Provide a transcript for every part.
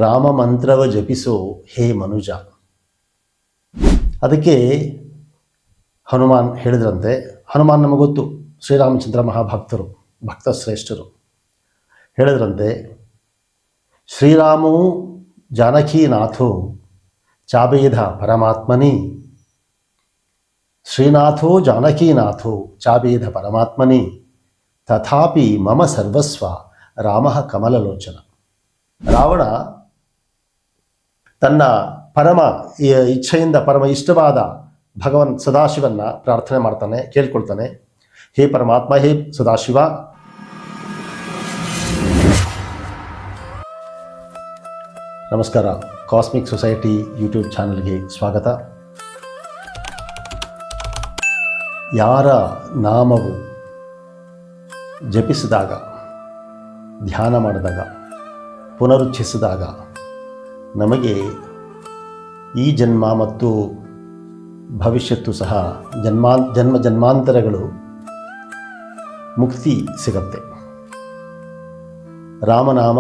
ರಾಮ ಮಂತ್ರವ ಜಪಿಸೋ ಹೇ ಮನುಜ. ಅದಕ್ಕೆ ಹನುಮಾನ್ ಹೇಳಿದ್ರಂತೆ, ಹನುಮಾನ್ ನಮಗೆ ಗೊತ್ತು, ಶ್ರೀರಾಮಚಂದ್ರ ಮಹಾಭಕ್ತರು, ಭಕ್ತ ಶ್ರೇಷ್ಠರು. ಹೇಳಿದ್ರಂತೆ, ಶ್ರೀರಾಮೋ ಜಾನಕೀನಾಥೋ ಚಾಬೇಧ ಪರಮಾತ್ಮನಿ, ಶ್ರೀನಾಥೋ ಜಾನಕೀನಾಥೋ ಚಾಬೇಧ ಪರಮಾತ್ಮನಿ, ತಥಾಪಿ ಮಮ ಸರ್ವಸ್ವ ರಾಮ ಕಮಲಲೋಚನ. ರಾವಣ ತನ್ನ ಪರಮ ಇಚ್ಛೆಯಿಂದ ಪರಮ ಇಷ್ಟವಾದ ಭಗವನ್ ಸದಾಶಿವನ್ನ ಪ್ರಾರ್ಥನೆ ಮಾಡ್ತಾನೆ, ಕೇಳ್ಕೊಳ್ತಾನೆ, ಹೇ ಪರಮಾತ್ಮ, ಹೇ ಸದಾಶಿವ, ನಮಸ್ಕಾರ. ಕಾಸ್ಮಿಕ್ ಸೊಸೈಟಿ ಯೂಟ್ಯೂಬ್ ಚಾನಲ್ಗೆ ಸ್ವಾಗತ. ಯಾರ ನಾಮವು ಜಪಿಸಿದಾಗ, ಧ್ಯಾನ ಮಾಡಿದಾಗ, ಪುನರುಚ್ಛಿಸಿದಾಗ ನಮಗೆ ಈ ಜನ್ಮ ಮತ್ತು ಭವಿಷ್ಯತ್ತು ಸಹ ಜನ್ಮ ಜನ್ಮಾಂತರಗಳು ಮುಕ್ತಿ ಸಿಗತ್ತೆ. ರಾಮನಾಮ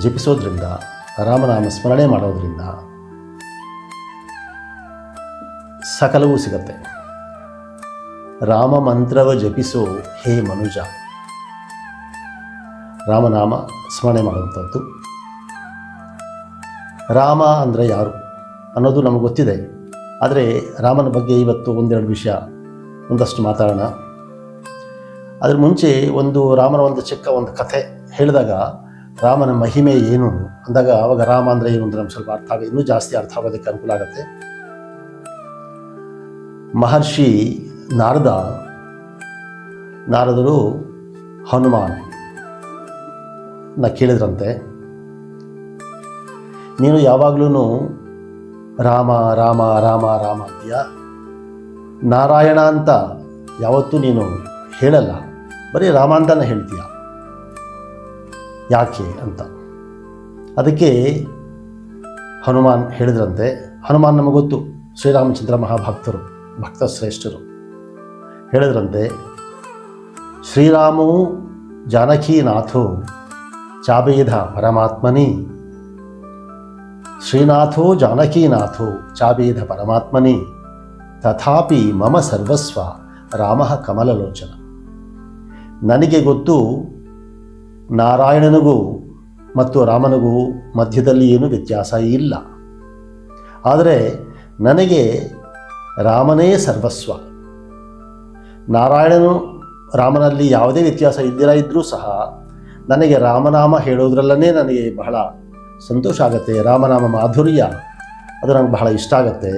ಜಪಿಸೋದ್ರಿಂದ, ರಾಮನಾಮ ಸ್ಮರಣೆ ಮಾಡೋದ್ರಿಂದ ಸಕಲವೂ ಸಿಗತ್ತೆ. ರಾಮ ಮಂತ್ರವ ಜಪಿಸೋ ಹೇ ಮನುಜ. ರಾಮನಾಮ ಸ್ಮರಣೆ ಮಾಡುವಂಥದ್ದು. ರಾಮ ಅಂದರೆ ಯಾರು ಅನ್ನೋದು ನಮಗೆ ಗೊತ್ತಿದೆ. ಆದರೆ ರಾಮನ ಬಗ್ಗೆ ಇವತ್ತು ಒಂದೆರಡು ವಿಷಯ ಒಂದಷ್ಟು ಮಾತಾಡೋಣ. ಅದ್ರ ಮುಂಚೆ ರಾಮನ ಒಂದು ಚಿಕ್ಕ ಕಥೆ ಹೇಳಿದಾಗ, ರಾಮನ ಮಹಿಮೆ ಏನು ಅಂದಾಗ, ಆವಾಗ ರಾಮ ಅಂದರೆ ಏನು ಅಂದರೆ ನಮ್ಗೆ ಸ್ವಲ್ಪ ಇನ್ನೂ ಜಾಸ್ತಿ ಅರ್ಥ ಆಗೋದಕ್ಕೆ ಅನುಕೂಲ ಆಗುತ್ತೆ. ಮಹರ್ಷಿ ನಾರದರು ಹನುಮಾನ್ ಕೇಳಿದ್ರಂತೆ, ನೀನು ಯಾವಾಗಲೂ ರಾಮ ರಾಮ ರಾಮ ರಾಮ ಅಂತೀಯ, ನಾರಾಯಣ ಅಂತ ಯಾವತ್ತೂ ನೀನು ಹೇಳಲ್ಲ, ಬರೀ ರಾಮ ಅಂತಾನೆ ಹೇಳ್ತೀಯ, ಯಾಕೆ ಅಂತ. ಅದಕ್ಕೆ ಹನುಮಾನ್ ಹೇಳಿದ್ರಂತೆ, ಹನುಮಾನ್ ನಮಗೆ ಗೊತ್ತು, ಶ್ರೀರಾಮಚಂದ್ರ ಮಹಾಭಕ್ತರು, ಭಕ್ತ ಶ್ರೇಷ್ಠರು. ಹೇಳಿದ್ರಂತೆ, ಶ್ರೀರಾಮೋ ಜಾನಕೀನಾಥೋ ಚಾಬೇಧ ಪರಮಾತ್ಮನಿ, ಶ್ರೀನಾಥೋ ಜಾನಕೀನಾಥೋ ಚಾಬೇಧ ಪರಮಾತ್ಮನಿ, ತಥಾಪಿ ಮಮ ಸರ್ವಸ್ವ ರಾಮ ಕಮಲಲೋಚನ. ನನಗೆ ಗೊತ್ತು, ನಾರಾಯಣನಿಗೂ ಮತ್ತು ರಾಮನಿಗೂ ಮಧ್ಯದಲ್ಲಿ ಏನೂ ವ್ಯತ್ಯಾಸ ಇಲ್ಲ. ಆದರೆ ನನಗೆ ರಾಮನೇ ಸರ್ವಸ್ವ. ನಾರಾಯಣನು ರಾಮನಲ್ಲಿ ಯಾವುದೇ ವ್ಯತ್ಯಾಸ ಇದ್ದರೂ ಸಹ ನನಗೆ ರಾಮನಾಮ ಹೇಳೋದ್ರಲ್ಲೇ ನನಗೆ ಬಹಳ ಸಂತೋಷ ಆಗುತ್ತೆ. ರಾಮನಾಮ ಮಾಧುರ್ಯ ಅದು ನನಗೆ ಬಹಳ ಇಷ್ಟ ಆಗುತ್ತೆ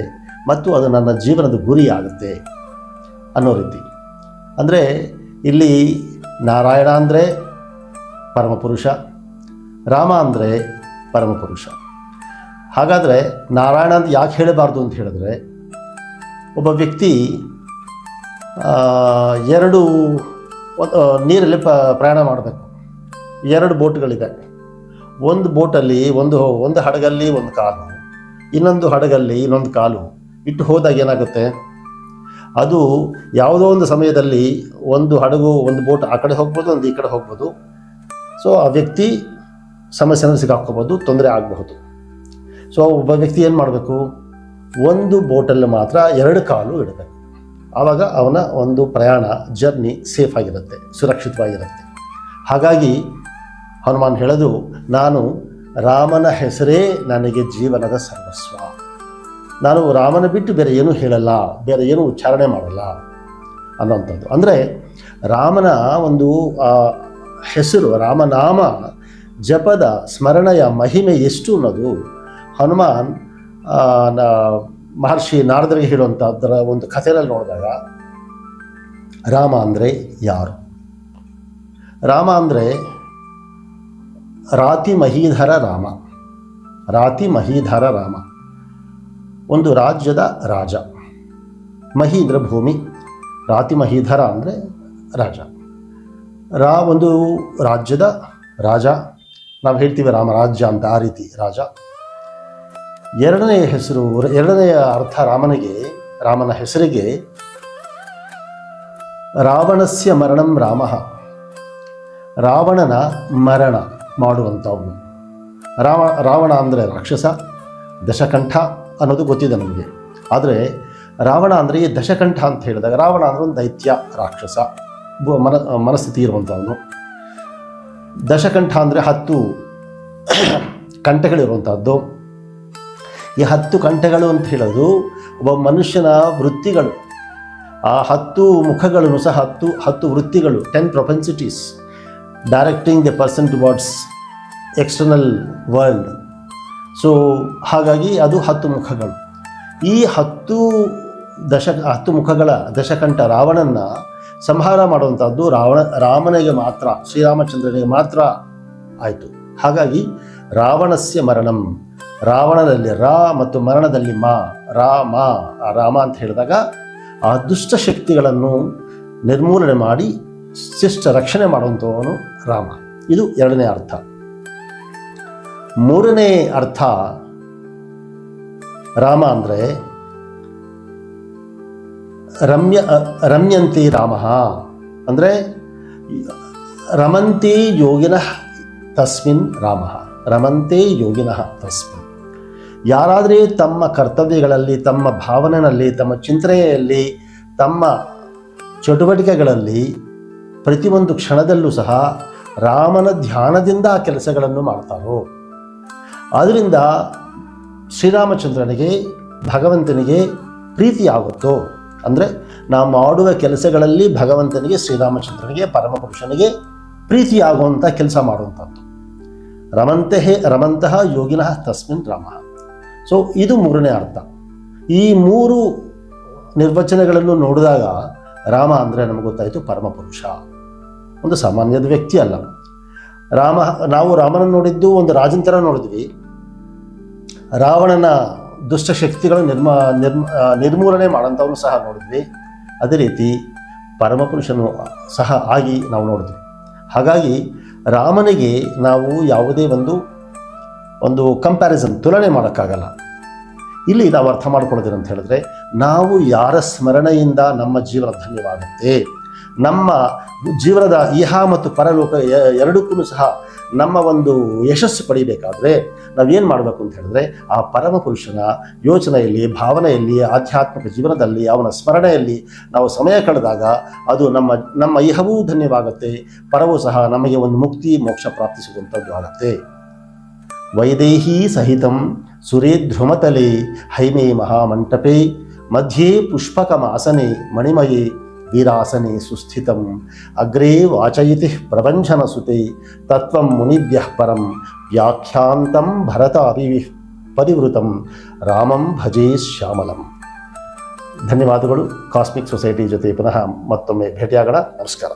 ಮತ್ತು ಅದು ನನ್ನ ಜೀವನದ ಗುರಿ ಆಗುತ್ತೆ ಅನ್ನೋ ರೀತಿ. ಅಂದರೆ ಇಲ್ಲಿ ನಾರಾಯಣ ಅಂದರೆ ಪರಮಪುರುಷ, ರಾಮ ಅಂದರೆ ಪರಮಪುರುಷ. ಹಾಗಾದರೆ ನಾರಾಯಣ ಅಂತ ಯಾಕೆ ಹೇಳಬಾರ್ದು ಅಂತ ಹೇಳಿದ್ರೆ, ಒಬ್ಬ ವ್ಯಕ್ತಿ ನೀರಲ್ಲಿ ಪ್ರಯಾಣ ಮಾಡಬೇಕು. 2 ಬೋಟ್ಗಳಿದೆ. ಒಂದು ಬೋಟಲ್ಲಿ ಒಂದು ಹಡಗಲ್ಲಿ ಒಂದು ಕಾಲು, ಇನ್ನೊಂದು ಹಡಗಲ್ಲಿ ಇನ್ನೊಂದು ಕಾಲು ಇಟ್ಟು ಹೋದಾಗ ಏನಾಗುತ್ತೆ, ಅದು ಯಾವುದೋ ಒಂದು ಸಮಯದಲ್ಲಿ ಒಂದು ಬೋಟ್ ಆ ಕಡೆ ಹೋಗ್ಬೋದು, ಒಂದು ಈ ಕಡೆ ಹೋಗ್ಬೋದು. ಸೊ ಆ ವ್ಯಕ್ತಿ ಸಮಸ್ಯೆನ ಸಿಗಾಕೋಬೋದು, ತೊಂದರೆ ಆಗಬಹುದು. ಸೊ ಒಬ್ಬ ವ್ಯಕ್ತಿ ಏನು ಮಾಡಬೇಕು, ಒಂದು ಬೋಟಲ್ಲಿ ಮಾತ್ರ 2 ಕಾಲು ಇಡಬೇಕು. ಆವಾಗ ಅವನ ಒಂದು ಪ್ರಯಾಣ ಜರ್ನಿ ಸೇಫ್ ಆಗಿರುತ್ತೆ, ಸುರಕ್ಷಿತವಾಗಿರುತ್ತೆ. ಹಾಗಾಗಿ ಹನುಮಾನ್ ಹೇಳೋದು, ನಾನು ರಾಮನ ಹೆಸರೇ ನನಗೆ ಜೀವನದ ಸರ್ವಸ್ವ. ನಾನು ರಾಮನ ಬಿಟ್ಟು ಬೇರೆ ಏನೂ ಹೇಳಲ್ಲ, ಬೇರೆ ಏನೂ ಉಚ್ಚಾರಣೆ ಮಾಡಲ್ಲ ಅನ್ನೋಂಥದ್ದು. ಅಂದರೆ ರಾಮನ ಒಂದು ಹೆಸರು, ರಾಮನಾಮ ಜಪದ ಸ್ಮರಣೆಯ ಮಹಿಮೆ ಎಷ್ಟು ಅನ್ನೋದು ಹನುಮಾನ್ ಮಹರ್ಷಿ ನಾರದರಿಗೆ ಹೇಳುವಂಥದ್ದರ ಒಂದು ಕಥೆಯಲ್ಲಿ ನೋಡಿದಾಗ, ರಾಮ ಅಂದರೆ ಯಾರು? ರಾಮ ಅಂದರೆ ರಾತಿಮಹೀಧರ ರಾಮ. ರಾತಿಮಹೀಧರ ರಾಮ ಒಂದು ರಾಜ್ಯದ ರಾಜ. ಮಹಿ ಅಂದರೆ ಭೂಮಿ, ರಾತಿಮಹೀಧರ ಅಂದರೆ ರಾಜ. ಒಂದು ರಾಜ್ಯದ ರಾಜ. ನಾವು ಹೇಳ್ತೀವಿ ರಾಮರಾಜ್ಯ ಅಂತ, ಆ ರೀತಿ ರಾಜ. ಎರಡನೆಯ ಅರ್ಥ ರಾಮನ ಹೆಸರಿಗೆ ರಾವಣಸ್ಯ ಮರಣಂ ರಾಮಃ, ರಾವಣನ ಮರಣ ಮಾಡುವಂಥವನು. ರಾವಣ ಅಂದರೆ ರಾಕ್ಷಸ, ದಶಕಂಠ ಅನ್ನೋದು ಗೊತ್ತಿದೆ ನಮಗೆ. ಆದರೆ ರಾವಣ ಅಂದರೆ ಈ ದಶಕಂಠ ಅಂತ ಹೇಳಿದಾಗ ರಾವಣ ಅಂದರೆ ಒಂದು ದೈತ್ಯ ರಾಕ್ಷಸ ಮನಸ್ಥಿತಿ ಇರುವಂಥವನು. ದಶಕಂಠ ಅಂದರೆ 10 ಕಂಠಗಳಿರುವಂಥದ್ದು. ಈ 10 ಕಂಠಗಳು ಅಂತ ಹೇಳೋದು ಒಬ್ಬ ಮನುಷ್ಯನ ವೃತ್ತಿಗಳು. ಆ 10 ಮುಖಗಳನ್ನು ಸಹ 10 ವೃತ್ತಿಗಳು, 10 propensities directing the person towards external world. So ಹಾಗಾಗಿ ಅದು 10 ಮುಖಗಳು. ಈ 10 ಮುಖಗಳ ದಶಕಂಠ ರಾವಣನ ಸಂಹಾರ ಮಾಡುವಂಥದ್ದು ರಾಮನಿಗೆ ಮಾತ್ರ, ಶ್ರೀರಾಮಚಂದ್ರನಿಗೆ ಮಾತ್ರ ಆಯಿತು. ಹಾಗಾಗಿ ರಾವಣಸ್ಯ ಮರಣಂ, ರಾವಣನಲ್ಲಿ ರಾ ಮತ್ತು ಮರಣದಲ್ಲಿ ರಾಮ ಅಂತ ಹೇಳಿದಾಗ ಆ ದುಷ್ಟ ಶಕ್ತಿಗಳನ್ನು ನಿರ್ಮೂಲನೆ ಮಾಡಿ ಶಿಷ್ಟ ರಕ್ಷಣೆ ಮಾಡುವಂಥವನು ರಾಮ. ಇದು 2ನೇ ಅರ್ಥ. 3ನೇ ಅರ್ಥ, ರಾಮ ಅಂದರೆ ರಮ್ಯಂತಿ ರಾಮ ಅಂದರೆ ರಮಂತಿ ಯೋಗಿನಃ ತಸ್ಮಿನ್ ರಾಮ, ರಮಂತೆ ಯೋಗಿನಃ ತಸ್ಮಿನ್. ಯಾರಾದರೆ ತಮ್ಮ ಕರ್ತವ್ಯಗಳಲ್ಲಿ, ತಮ್ಮ ಭಾವನೆಯಲ್ಲಿ, ತಮ್ಮ ಚಿಂತನೆಯಲ್ಲಿ, ತಮ್ಮ ಚಟುವಟಿಕೆಗಳಲ್ಲಿ ಪ್ರತಿಯೊಂದು ಕ್ಷಣದಲ್ಲೂ ಸಹ ರಾಮನ ಧ್ಯಾನದಿಂದ ಆ ಕೆಲಸಗಳನ್ನು ಮಾಡ್ತಾರೋ, ಆದ್ದರಿಂದ ಶ್ರೀರಾಮಚಂದ್ರನಿಗೆ, ಭಗವಂತನಿಗೆ ಪ್ರೀತಿಯಾಗುತ್ತೋ. ಅಂದರೆ ನಾವು ಮಾಡುವ ಕೆಲಸಗಳಲ್ಲಿ ಭಗವಂತನಿಗೆ, ಶ್ರೀರಾಮಚಂದ್ರನಿಗೆ, ಪರಮಪುರುಷನಿಗೆ ಪ್ರೀತಿಯಾಗುವಂಥ ಕೆಲಸ ಮಾಡುವಂಥದ್ದು. ರಮಂತಹ ಯೋಗಿನಃ ತಸ್ಮಿನ್ ರಾಮ. ಸೊ ಇದು 3ನೇ ಅರ್ಥ. ಈ 3 ನಿರ್ವಚನಗಳನ್ನು ನೋಡಿದಾಗ ರಾಮ ಅಂದರೆ ನಮಗೆ ಗೊತ್ತಾಯಿತು ಪರಮಪುರುಷ, ಒಂದು ಸಾಮಾನ್ಯದ ವ್ಯಕ್ತಿ ಅಲ್ಲ. ನಾವು ರಾಮನನ್ನು ನೋಡಿದ್ದು ಒಂದು ರಾಜನ ಥರ ನೋಡಿದ್ವಿ. ರಾವಣನ ದುಷ್ಟಶಕ್ತಿಗಳು ನಿರ್ಮೂಲನೆ ಮಾಡೋಂಥವನು ಸಹ ನೋಡಿದ್ವಿ. ಅದೇ ರೀತಿ ಪರಮಪುರುಷನು ಸಹ ಆಗಿ ನಾವು ನೋಡಿದ್ವಿ. ಹಾಗಾಗಿ ರಾಮನಿಗೆ ನಾವು ಯಾವುದೇ ಒಂದು ಕಂಪ್ಯಾರಿಸನ್, ತುಲನೆ ಮಾಡೋಕ್ಕಾಗಲ್ಲ. ಇಲ್ಲಿ ನಾವು ಅರ್ಥ ಮಾಡ್ಕೊಳ್ಳೋದೇನು ಅಂತ ಹೇಳಿದ್ರೆ, ನಾವು ಯಾರ ಸ್ಮರಣೆಯಿಂದ ನಮ್ಮ ಜೀವನ ಧನ್ಯವಾಗುತ್ತೆ, ನಮ್ಮ ಜೀವನದ ಇಹ ಮತ್ತು ಪರಲೋಕ ಎರಡಕ್ಕೂ ಸಹ ನಮ್ಮ ಒಂದು ಯಶಸ್ಸು ಪಡಿಬೇಕಾದ್ರೆ ನಾವೇನು ಮಾಡಬೇಕು ಅಂತ ಹೇಳಿದ್ರೆ, ಆ ಪರಮಪುರುಷನ ಯೋಚನೆಯಲ್ಲಿ, ಭಾವನೆಯಲ್ಲಿ, ಆಧ್ಯಾತ್ಮಿಕ ಜೀವನದಲ್ಲಿ, ಅವನ ಸ್ಮರಣೆಯಲ್ಲಿ ನಾವು ಸಮಯ ಕಳೆದಾಗ ಅದು ನಮ್ಮ ಇಹವೂ ಧನ್ಯವಾಗುತ್ತೆ, ಪರವೂ ಸಹ ನಮಗೆ ಒಂದು ಮುಕ್ತಿ ಮೋಕ್ಷ ಪ್ರಾಪ್ತಿಸುವಂಥದ್ದು ಆಗುತ್ತೆ. ವೈದೇಹಿ ಸಹಿತಂ ಸುರೇಧ್ರುಮತಲೆ ಹೈಮೇ ಮಹಾಮಂಟಪೆ ಮಧ್ಯೆ ಪುಷ್ಪಕಮಾಸನೆ ಮಣಿಮಯೇ ವೀರಾಸನೆ ಸುಸ್ಥಿತಂ ಅಗ್ರೇ ವಾಚಯಿತಿ ಪ್ರಭಂಜನಸುತೆ ತತ್ವಂ ಮುನಿಭ್ಯಃ ಪರಂ ವ್ಯಾಖ್ಯಾಂತಂ ಭರತಾಭಿಃ ಪರಿವೃತಂ ರಾಮಂ ಭಜೇ ಶ್ಯಾಮಲಂ. ಧನ್ಯವಾದಗಳು. ಕಾಸ್ಮಿಕ್ ಸೊಸೈಟಿ ಜೊತೆ ಪುನಃ ಮತ್ತೊಮ್ಮೆ ಭೇಟಿಯಾಗೋಣ. ನಮಸ್ಕಾರ.